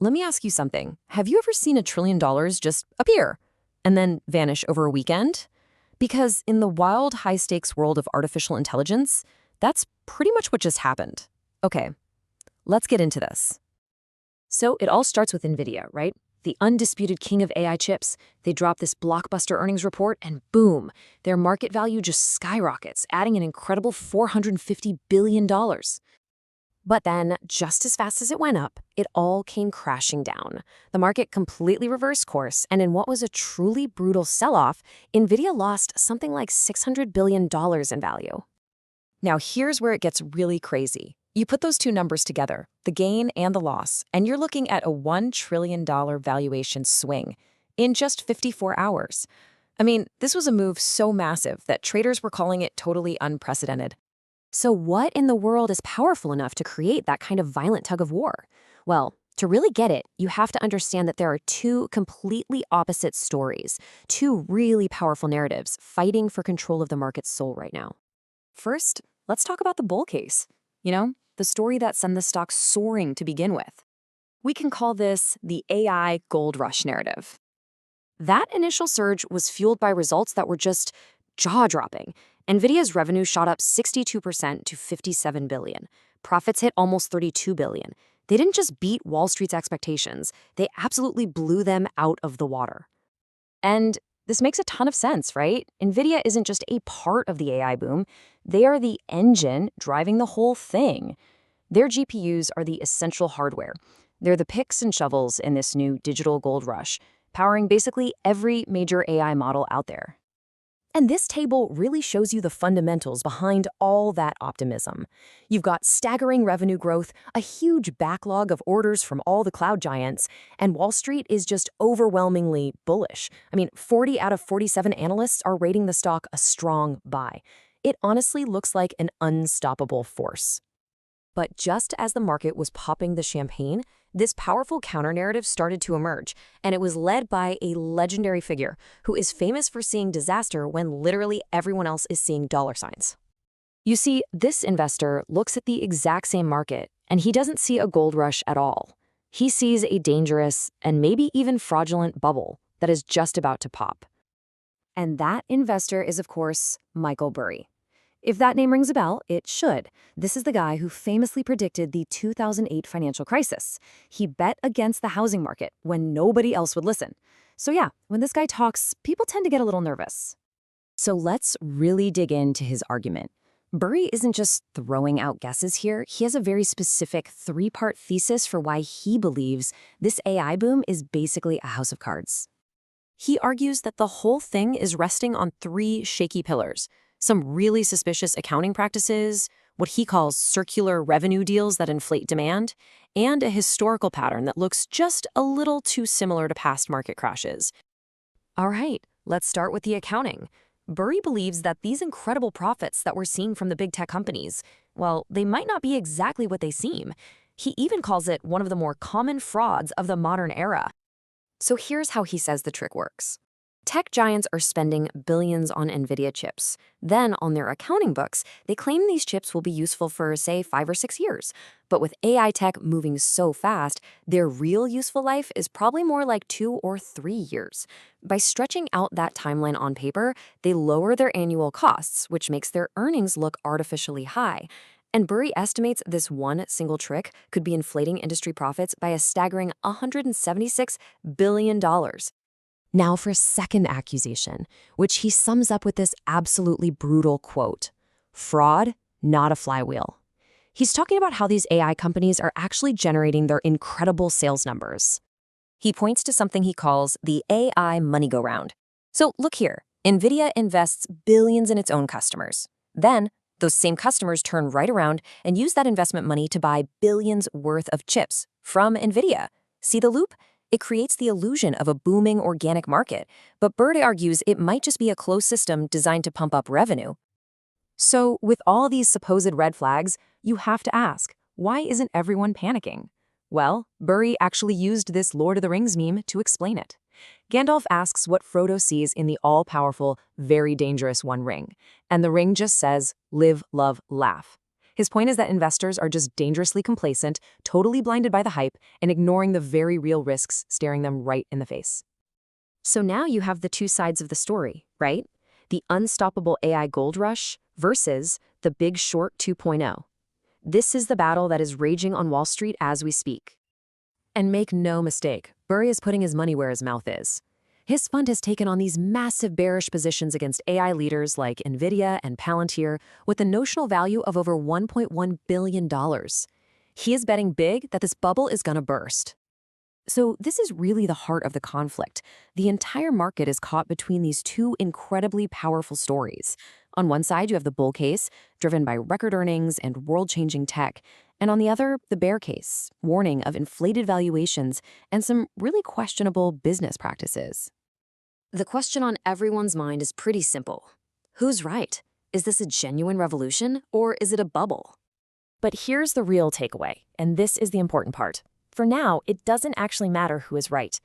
Let me ask you something. Have you ever seen $1 trillion just appear and then vanish over a weekend? Because in the wild, high-stakes world of artificial intelligence, that's pretty much what just happened. Okay, let's get into this. So it all starts with Nvidia, right? The undisputed king of AI chips. They drop this blockbuster earnings report and boom, their market value just skyrockets, adding an incredible $450 billion. But then, just as fast as it went up, it all came crashing down. The market completely reversed course, and in what was a truly brutal sell-off, Nvidia lost something like $600 billion in value. Now here's where it gets really crazy. You put those two numbers together, the gain and the loss, and you're looking at a $1 trillion valuation swing in just 54 hours. I mean, this was a move so massive that traders were calling it totally unprecedented. So what in the world is powerful enough to create that kind of violent tug of war? Well, to really get it, you have to understand that there are two completely opposite stories, two really powerful narratives fighting for control of the market's soul right now. First, let's talk about the bull case. You know, the story that sent the stock soaring to begin with. We can call this the AI gold rush narrative. That initial surge was fueled by results that were just jaw-dropping. Nvidia's revenue shot up 62% to $57 billion. Profits hit almost $32 billion. They didn't just beat Wall Street's expectations, they absolutely blew them out of the water. And this makes a ton of sense, right? Nvidia isn't just a part of the AI boom, they are the engine driving the whole thing. Their GPUs are the essential hardware. They're the picks and shovels in this new digital gold rush, powering basically every major AI model out there. And this table really shows you the fundamentals behind all that optimism. You've got staggering revenue growth, a huge backlog of orders from all the cloud giants, and Wall Street is just overwhelmingly bullish. I mean, 40 out of 47 analysts are rating the stock a strong buy. It honestly looks like an unstoppable force. But just as the market was popping the champagne, this powerful counter-narrative started to emerge, and it was led by a legendary figure who is famous for seeing disaster when literally everyone else is seeing dollar signs. You see, this investor looks at the exact same market, and he doesn't see a gold rush at all. He sees a dangerous and maybe even fraudulent bubble that is just about to pop. And that investor is, of course, Michael Burry. If that name rings a bell, it should. This is the guy who famously predicted the 2008 financial crisis. He bet against the housing market when nobody else would listen. So yeah, when this guy talks, people tend to get a little nervous. So let's really dig into his argument. Burry isn't just throwing out guesses here. He has a very specific three-part thesis for why he believes this AI boom is basically a house of cards. He argues that the whole thing is resting on three shaky pillars. Some really suspicious accounting practices, what he calls circular revenue deals that inflate demand, and a historical pattern that looks just a little too similar to past market crashes. All right, let's start with the accounting. Burry believes that these incredible profits that we're seeing from the big tech companies, well, they might not be exactly what they seem. He even calls it one of the more common frauds of the modern era. So here's how he says the trick works. Tech giants are spending billions on Nvidia chips. Then, on their accounting books, they claim these chips will be useful for, say, 5 or 6 years. But with AI tech moving so fast, their real useful life is probably more like 2 or 3 years. By stretching out that timeline on paper, they lower their annual costs, which makes their earnings look artificially high. And Burry estimates this one single trick could be inflating industry profits by a staggering $176 billion. Now for a second accusation, which he sums up with this absolutely brutal quote: fraud, not a flywheel. He's talking about how these AI companies are actually generating their incredible sales numbers. He points to something he calls the AI money go round. So look here, Nvidia invests billions in its own customers. Then, those same customers turn right around and use that investment money to buy billions worth of chips from Nvidia. See the loop? It creates the illusion of a booming organic market, but Burry argues it might just be a closed system designed to pump up revenue. So, with all these supposed red flags, you have to ask, why isn't everyone panicking? Well, Burry actually used this Lord of the Rings meme to explain it. Gandalf asks what Frodo sees in the all-powerful, very dangerous One Ring, and the ring just says, live, love, laugh. His point is that investors are just dangerously complacent, totally blinded by the hype, and ignoring the very real risks staring them right in the face. So now you have the two sides of the story, right? The unstoppable AI gold rush versus the Big Short 2.0. This is the battle that is raging on Wall Street as we speak. And make no mistake, Burry is putting his money where his mouth is. His fund has taken on these massive bearish positions against AI leaders like Nvidia and Palantir with a notional value of over $1.1 billion. He is betting big that this bubble is going to burst. So this is really the heart of the conflict. The entire market is caught between these two incredibly powerful stories. On one side, you have the bull case, driven by record earnings and world-changing tech, and on the other, the bear case, warning of inflated valuations and some really questionable business practices. The question on everyone's mind is pretty simple. Who's right? Is this a genuine revolution, or is it a bubble? But here's the real takeaway, and this is the important part. For now, it doesn't actually matter who is right.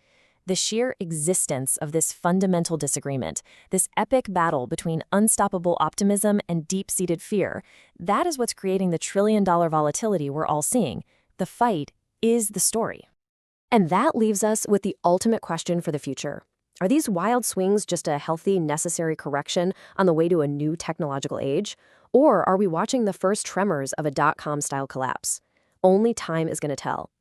The sheer existence of this fundamental disagreement, this epic battle between unstoppable optimism and deep-seated fear, that is what's creating the trillion-dollar volatility we're all seeing. The fight is the story. And that leaves us with the ultimate question for the future. Are these wild swings just a healthy, necessary correction on the way to a new technological age? Or are we watching the first tremors of a dot-com style collapse? Only time is going to tell.